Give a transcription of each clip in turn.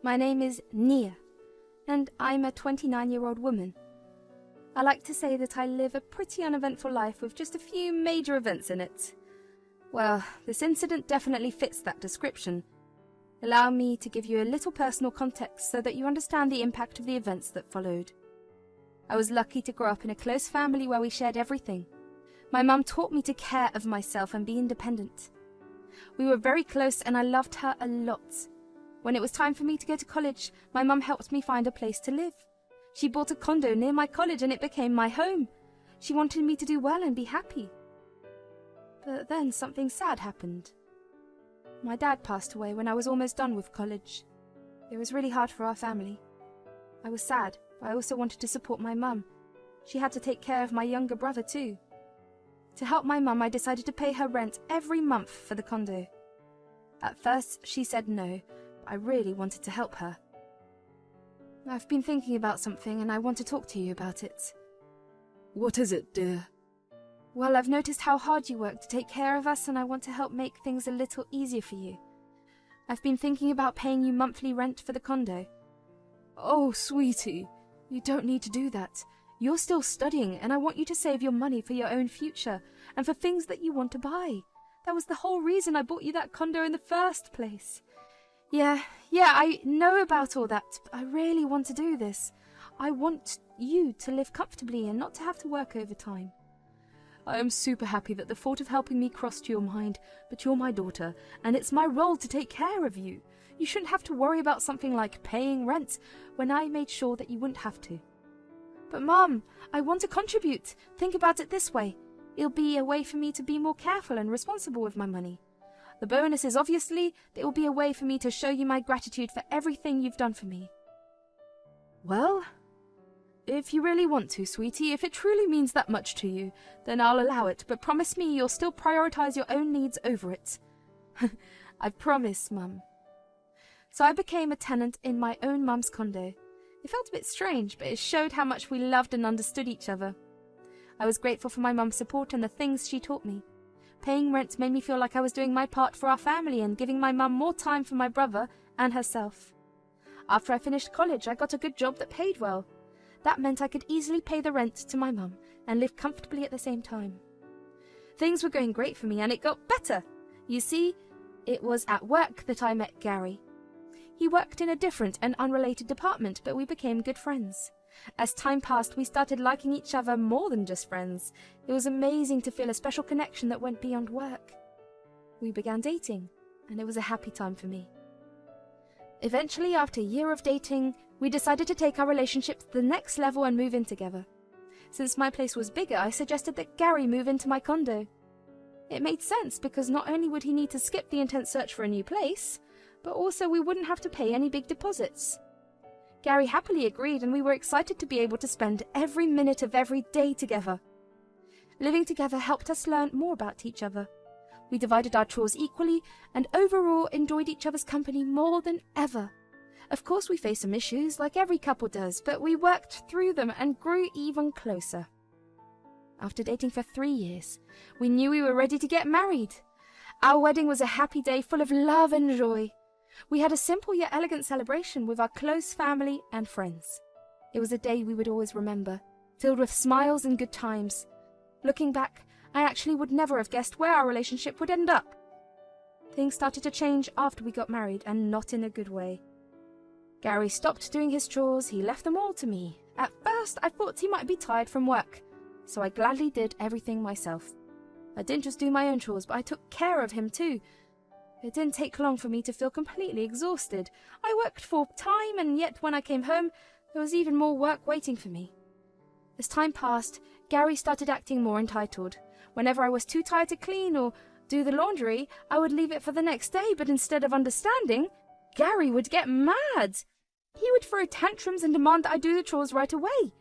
My name is Nia, and I'm a 29-year-old woman. I like to say that I live a pretty uneventful life with just a few major events in it. Well, this incident definitely fits that description. Allow me to give you a little personal context so that you understand the impact of the events that followed. I was lucky to grow up in a close family where we shared everything. My mum taught me to care of myself and be independent. We were very close and I loved her a lot. When it was time for me to go to college, my mum helped me find a place to live. She bought a condo near my college and it became my home. She wanted me to do well and be happy. But then something sad happened. My dad passed away when I was almost done with college. It was really hard for our family. I was sad, but I also wanted to support my mum. She had to take care of my younger brother too. To help my mum, I decided to pay her rent every month for the condo. At first, she said no, but I really wanted to help her. I've been thinking about something and I want to talk to you about it. What is it, dear? Well, I've noticed how hard you work to take care of us and I want to help make things a little easier for you. I've been thinking about paying you monthly rent for the condo. Oh, sweetie, you don't need to do that. You're still studying and I want you to save your money for your own future and for things that you want to buy. That was the whole reason I bought you that condo in the first place. Yeah, I know about all that, but I really want to do this. I want you to live comfortably and not to have to work overtime. I am super happy that the thought of helping me crossed your mind, but you're my daughter, and it's my role to take care of you. You shouldn't have to worry about something like paying rent when I made sure that you wouldn't have to. But Mom, I want to contribute. Think about it this way. It'll be a way for me to be more careful and responsible with my money. The bonus is obviously that it will be a way for me to show you my gratitude for everything you've done for me. Well, if you really want to, sweetie, if it truly means that much to you, then I'll allow it, but promise me you'll still prioritize your own needs over it. I promise, Mum. So I became a tenant in my own mum's condo. It felt a bit strange, but it showed how much we loved and understood each other. I was grateful for my mum's support and the things she taught me. Paying rent made me feel like I was doing my part for our family and giving my mum more time for my brother and herself. After I finished college, I got a good job that paid well. That meant I could easily pay the rent to my mum and live comfortably at the same time. Things were going great for me and it got better. You see, it was at work that I met Gary. He worked in a different and unrelated department, but we became good friends. As time passed, we started liking each other more than just friends. It was amazing to feel a special connection that went beyond work. We began dating, and it was a happy time for me. Eventually, after a year of dating, we decided to take our relationship to the next level and move in together. Since my place was bigger, I suggested that Gary move into my condo. It made sense because not only would he need to skip the intense search for a new place, but also we wouldn't have to pay any big deposits. Gary happily agreed and we were excited to be able to spend every minute of every day together. Living together helped us learn more about each other. We divided our chores equally and overall enjoyed each other's company more than ever. Of course we faced some issues like every couple does, but we worked through them and grew even closer. After dating for 3 years, we knew we were ready to get married. Our wedding was a happy day full of love and joy. We had a simple yet elegant celebration with our close family and friends. It was a day we would always remember, filled with smiles and good times. Looking back, I actually would never have guessed where our relationship would end up. Things started to change after we got married, and not in a good way. Gary stopped doing his chores, he left them all to me. At first, I thought he might be tired from work, so I gladly did everything myself. I didn't just do my own chores, but I took care of him too. It didn't take long for me to feel completely exhausted. I worked full time, and yet when I came home, there was even more work waiting for me. As time passed, Gary started acting more entitled. Whenever I was too tired to clean or do the laundry, I would leave it for the next day, but instead of understanding, Gary would get mad. He would throw tantrums and demand that I do the chores right away.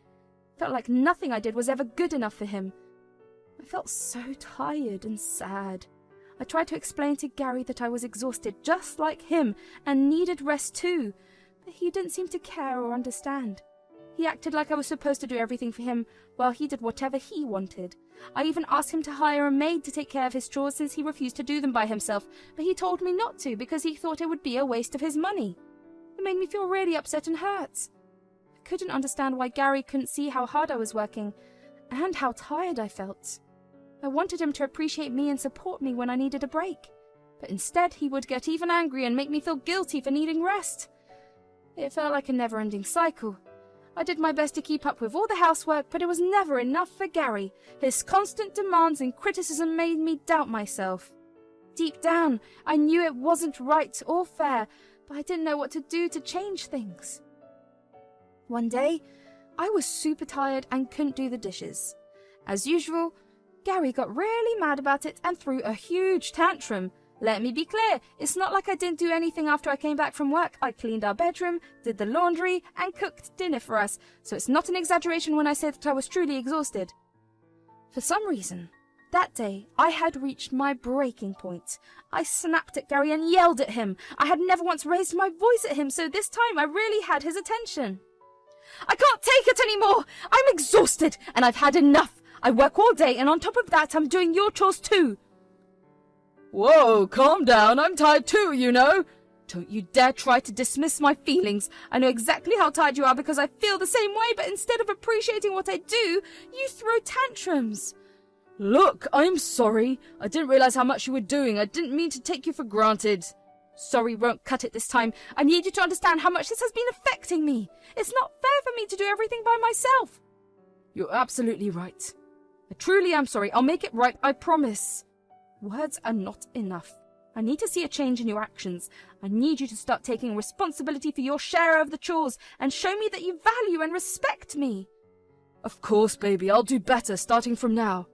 Felt like nothing I did was ever good enough for him. I felt so tired and sad. I tried to explain to Gary that I was exhausted just like him and needed rest too, but he didn't seem to care or understand. He acted like I was supposed to do everything for him while he did whatever he wanted. I even asked him to hire a maid to take care of his chores since he refused to do them by himself, but he told me not to because he thought it would be a waste of his money. It It made me feel really upset and hurt. I couldn't understand why Gary couldn't see how hard I was working and how tired I felt. I wanted him to appreciate me and support me when I needed a break, but instead he would get even angry and make me feel guilty for needing rest. It felt like a never-ending cycle. I did my best to keep up with all the housework, but it was never enough for Gary. His constant demands and criticism made me doubt myself. Deep down, I knew it wasn't right or fair, but I didn't know what to do to change things. One day, I was super tired and couldn't do the dishes. As usual, Gary got really mad about it and threw a huge tantrum. Let me be clear, it's not like I didn't do anything after I came back from work. I cleaned our bedroom, did the laundry, and cooked dinner for us, so it's not an exaggeration when I say that I was truly exhausted. For some reason, that day I had reached my breaking point. I snapped at Gary and yelled at him. I had never once raised my voice at him, so this time I really had his attention. I can't take it anymore! I'm exhausted, and I've had enough. I work all day, and on top of that, I'm doing your chores too. Whoa, calm down. I'm tired too, you know. Don't you dare try to dismiss my feelings. I know exactly how tired you are because I feel the same way, but instead of appreciating what I do, you throw tantrums. Look, I'm sorry. I didn't realize how much you were doing. I didn't mean to take you for granted. Sorry won't cut it this time. I need you to understand how much this has been affecting me. It's not fair for me to do everything by myself. You're absolutely right. I truly am sorry. I'll make it right, I promise. Words are not enough. I need to see a change in your actions. I need you to start taking responsibility for your share of the chores and show me that you value and respect me. Of course, baby. I'll do better starting from now.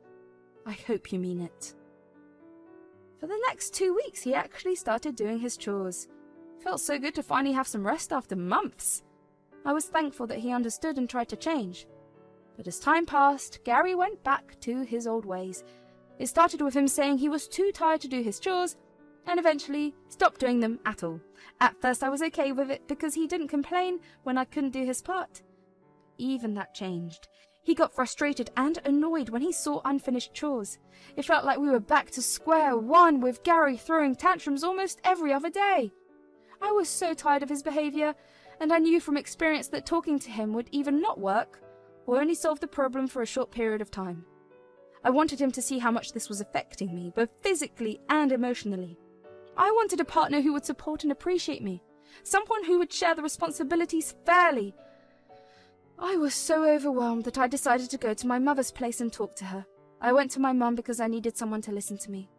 I hope you mean it. For the next 2 weeks, he actually started doing his chores. It felt so good to finally have some rest after months. I was thankful that he understood and tried to change. But as time passed, Gary went back to his old ways. It started with him saying he was too tired to do his chores, and eventually stopped doing them at all. At first I was okay with it because he didn't complain when I couldn't do his part. Even that changed. He got frustrated and annoyed when he saw unfinished chores. It felt like we were back to square one with Gary throwing tantrums almost every other day. I was so tired of his behaviour, and I knew from experience that talking to him would either not work or only solve the problem for a short period of time. I wanted him to see how much this was affecting me, both physically and emotionally. I wanted a partner who would support and appreciate me, someone who would share the responsibilities fairly. I was so overwhelmed that I decided to go to my mother's place and talk to her. I went to my mum because I needed someone to listen to me.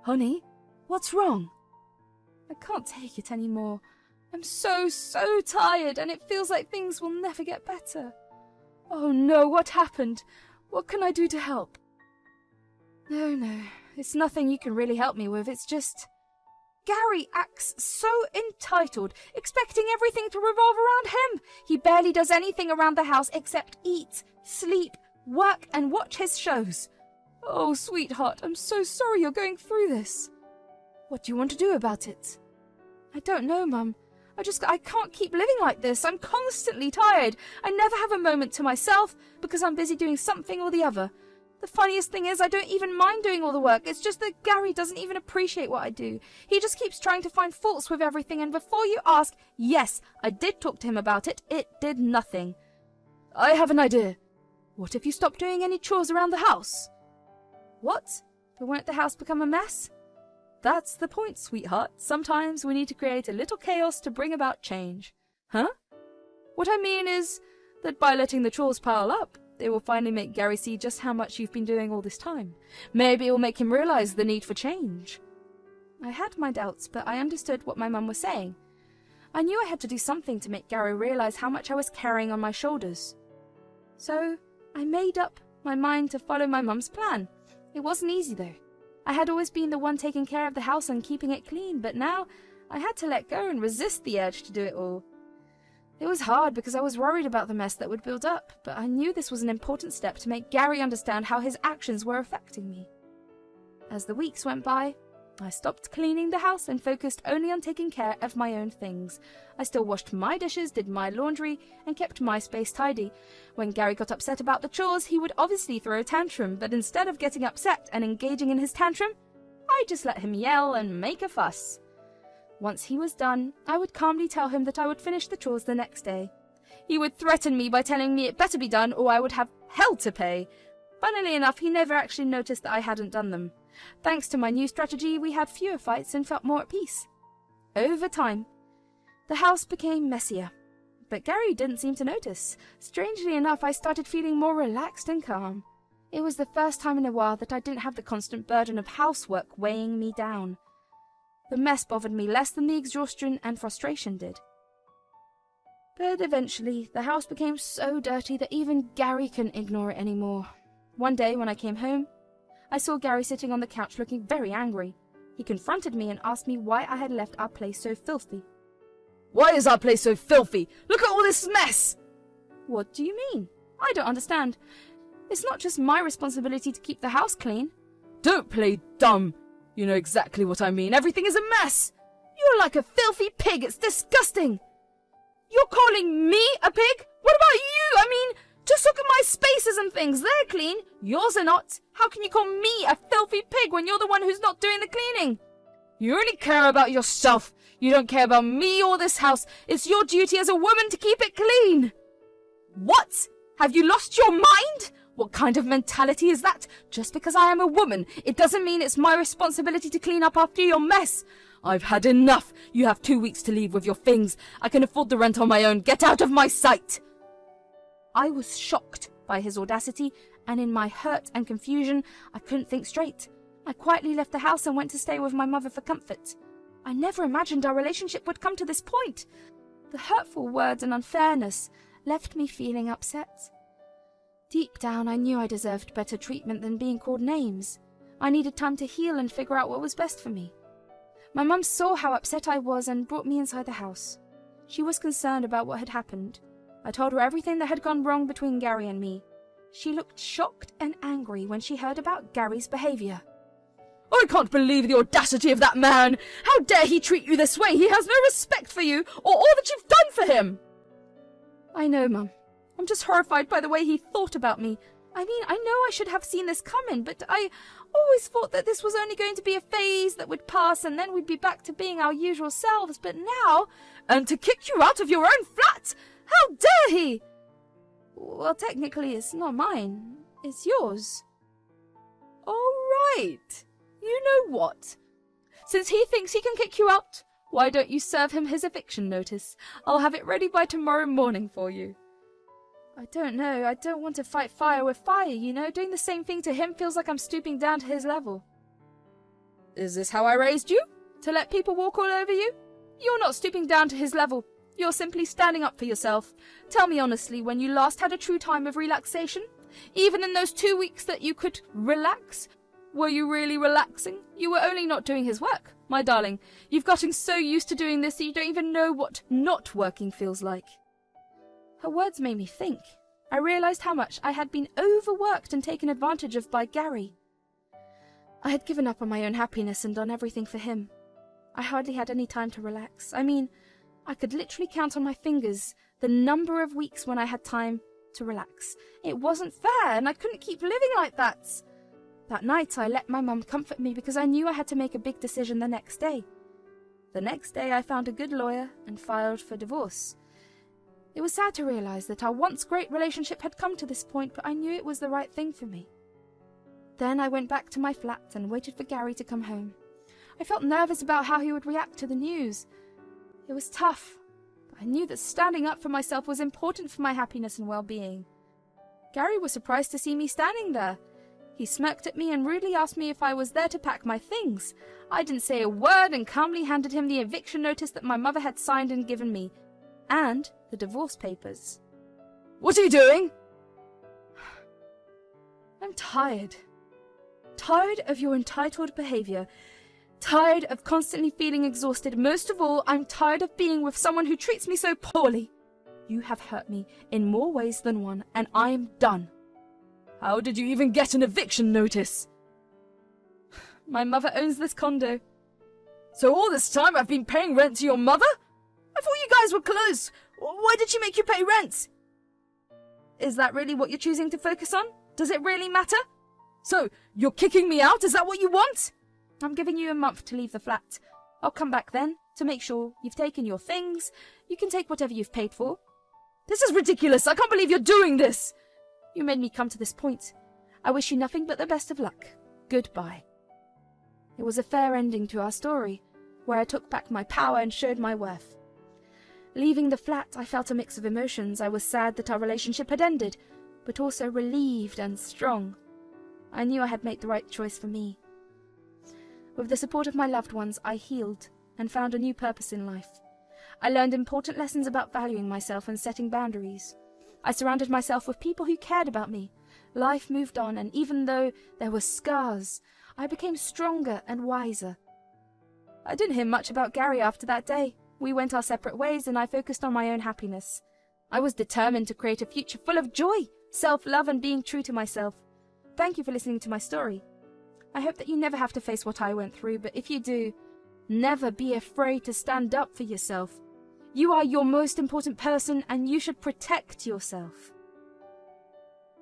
Honey, what's wrong? I can't take it anymore. I'm so tired, and it feels like things will never get better. Oh no, what happened? What can I do to help? No, it's nothing you can really help me with. It's just... Gary acts so entitled, expecting everything to revolve around him. He barely does anything around the house except eat, sleep, work, and watch his shows. Oh, sweetheart, I'm so sorry you're going through this. What do you want to do about it? I don't know, Mum. I can't keep living like this. I'm constantly tired. I never have a moment to myself because I'm busy doing something or the other. The funniest thing is I don't even mind doing all the work. It's just that Gary doesn't even appreciate what I do. He just keeps trying to find faults with everything, and before you ask, yes, I did talk to him about it. It did nothing. I have an idea. What if you stop doing any chores around the house? What? But won't the house become a mess? That's the point, sweetheart. Sometimes we need to create a little chaos to bring about change. Huh? What I mean is that by letting the chores pile up, it will finally make Gary see just how much you've been doing all this time. Maybe it will make him realize the need for change. I had my doubts, but I understood what my mum was saying. I knew I had to do something to make Gary realize how much I was carrying on my shoulders. So I made up my mind to follow my mum's plan. It wasn't easy, though. I had always been the one taking care of the house and keeping it clean, but now I had to let go and resist the urge to do it all. It was hard because I was worried about the mess that would build up, but I knew this was an important step to make Gary understand how his actions were affecting me. As the weeks went by, I stopped cleaning the house and focused only on taking care of my own things. I still washed my dishes, did my laundry, and kept my space tidy. When Gary got upset about the chores, he would obviously throw a tantrum, but instead of getting upset and engaging in his tantrum, I just let him yell and make a fuss. Once he was done, I would calmly tell him that I would finish the chores the next day. He would threaten me by telling me it better be done or I would have hell to pay. Funnily enough, he never actually noticed that I hadn't done them. Thanks to my new strategy, we had fewer fights and felt more at peace. Over time, the house became messier, but Gary didn't seem to notice. Strangely enough, I started feeling more relaxed and calm. It was the first time in a while that I didn't have the constant burden of housework weighing me down. The mess bothered me less than the exhaustion and frustration did. But eventually, the house became so dirty that even Gary couldn't ignore it anymore. One day, when I came home, I saw Gary sitting on the couch looking very angry. He confronted me and asked me why I had left our place so filthy. Why is our place so filthy? Look at all this mess! What do you mean? I don't understand. It's not just my responsibility to keep the house clean. Don't play dumb. You know exactly what I mean. Everything is a mess. You're like a filthy pig. It's disgusting. You're calling me a pig? What about you? I mean, just look at my spaces and things. They're clean. Yours are not. How can you call me a filthy pig when you're the one who's not doing the cleaning? You only care about yourself. You don't care about me or this house. It's your duty as a woman to keep it clean. What? Have you lost your mind? What kind of mentality is that? Just because I am a woman, it doesn't mean it's my responsibility to clean up after your mess. I've had enough. You have 2 weeks to leave with your things. I can afford the rent on my own. Get out of my sight. I was shocked by his audacity, and in my hurt and confusion, I couldn't think straight. I quietly left the house and went to stay with my mother for comfort. I never imagined our relationship would come to this point. The hurtful words and unfairness left me feeling upset. Deep down, I knew I deserved better treatment than being called names. I needed time to heal and figure out what was best for me. My mum saw how upset I was and brought me inside the house. She was concerned about what had happened. I told her everything that had gone wrong between Gary and me. She looked shocked and angry when she heard about Gary's behaviour. I can't believe the audacity of that man! How dare he treat you this way? He has no respect for you or all that you've done for him! I know, Mum. I'm just horrified by the way he thought about me. I mean, I know I should have seen this coming, but I always thought that this was only going to be a phase that would pass and then we'd be back to being our usual selves. But now, and to kick you out of your own flat! How dare he! Well, technically it's not mine. It's yours. All right. You know what? Since he thinks he can kick you out, why don't you serve him his eviction notice? I'll have it ready by tomorrow morning for you. I don't know. I don't want to fight fire with fire, you know? Doing the same thing to him feels like I'm stooping down to his level. Is this how I raised you? To let people walk all over you? You're not stooping down to his level. You're simply standing up for yourself. Tell me honestly, when you last had a true time of relaxation? Even in those 2 weeks that you could relax? Were you really relaxing? You were only not doing his work. My darling, you've gotten so used to doing this that you don't even know what not working feels like. Her words made me think. I realized how much I had been overworked and taken advantage of by Gary. I had given up on my own happiness and done everything for him. I hardly had any time to relax. I mean, I could literally count on my fingers the number of weeks when I had time to relax. It wasn't fair, and I couldn't keep living like that. That night, I let my mum comfort me because I knew I had to make a big decision the next day. The next day, I found a good lawyer and filed for divorce. It was sad to realize that our once great relationship had come to this point, but I knew it was the right thing for me. Then I went back to my flat and waited for Gary to come home. I felt nervous about how he would react to the news. It was tough, but I knew that standing up for myself was important for my happiness and well-being. Gary was surprised to see me standing there. He smirked at me and rudely asked me if I was there to pack my things. I didn't say a word and calmly handed him the eviction notice that my mother had signed and given me, and the divorce papers. What are you doing? I'm tired. Tired of your entitled behavior. Tired of constantly feeling exhausted. Most of all, I'm tired of being with someone who treats me so poorly. You have hurt me in more ways than one, and I'm done. How did you even get an eviction notice? My mother owns this condo. So all this time I've been paying rent to your mother? I thought you guys were close. Why did she make you pay rent? Is that really what you're choosing to focus on? Does it really matter? So, you're kicking me out? Is that what you want? I'm giving you a month to leave the flat. I'll come back then. to make sure you've taken your things. You can take whatever you've paid for. This is ridiculous! I can't believe you're doing this! You made me come to this point. I wish you nothing but the best of luck. Goodbye. It was a fair ending to our story, where I took back my power and showed my worth. Leaving the flat, I felt a mix of emotions. I was sad that our relationship had ended, but also relieved and strong. I knew I had made the right choice for me. With the support of my loved ones, I healed and found a new purpose in life. I learned important lessons about valuing myself and setting boundaries. I surrounded myself with people who cared about me. Life moved on, and even though there were scars, I became stronger and wiser. I didn't hear much about Gary after that day. We went our separate ways, and I focused on my own happiness. I was determined to create a future full of joy, self-love, and being true to myself. Thank you for listening to my story. I hope that you never have to face what I went through, but if you do, never be afraid to stand up for yourself. You are your most important person, and you should protect yourself.